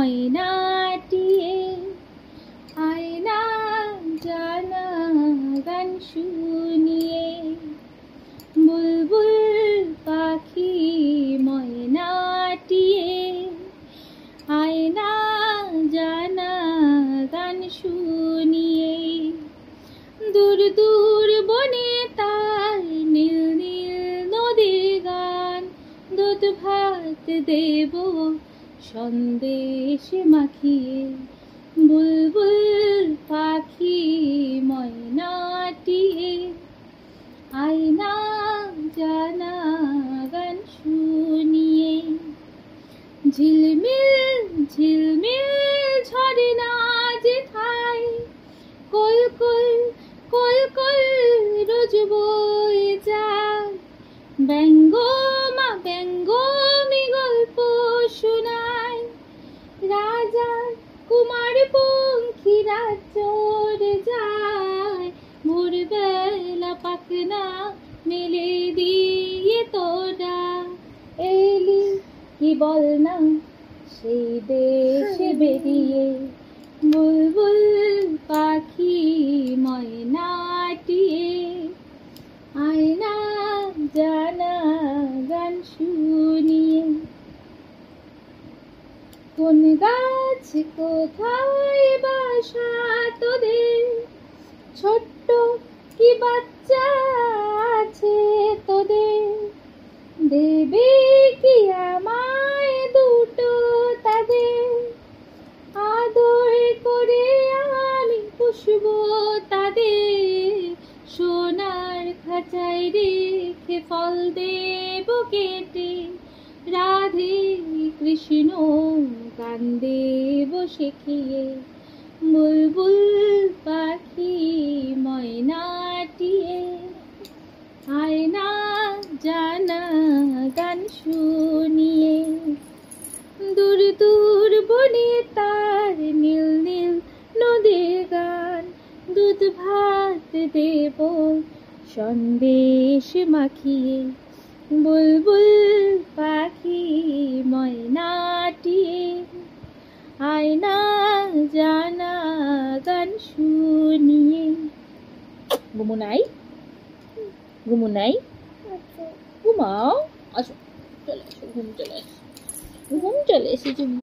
ময়নাটিয়ে আয়না জানা গান শুনিয়ে বুলবুল পাখি ময়নাটিয়ে আয়না জানা গান শুনিয়ে দূর দূর বনে তার নীল নীল নদীর গান দুধ ভাত দেব সন্দেশ মাখিয়ে বুলবুল পাখি ময়নাটিয়ে আয়না জানা গান শুনিয়ে ঝিলমিল ঝিলমিল ঝর্ণা যেথায় কল কল কল কল রোজ বয়ে যায় ব্যঙ্গমা ব্যঙ্গমি গল্প শোনায় রাজার কুমার পঙ্খিরা চড়ে যায় ভোরবেলা পাখনা মেলে দিয়ে তোরা এলি কি বল না সেই দেশে বেরিয়ে বুলবুল পাখি ময়নাটিয়ে আয়না জানা গান শুনিয়ে কোন গাছ কোথায় বাসা তোদের ছোট্ট কি বাচ্চা আছে তোদের দেবে কি আমায় দুটো তাদের আদর করে আমি পুষবো তাদের সোনার খাঁচায় রেখে ফল দেব কেটে রাধে কৃষ্ণ গান দেব শিখিয়ে বুলবুল পাখি ময়নাটিয়ে আয়না জানা গান শুনিয়ে দূর দূর বনে তার নীল নীল নদীর গান দুধ ভাত দেব সন্দেশ মাখিয়ে বুলবুল পাখি ময়নাটিয়ে আয়না জানা গান শুনিয়ে ঘুমোনাই ঘুমোনাই ঘুমাও আসো চলে আসো ঘুম চলে এসেছে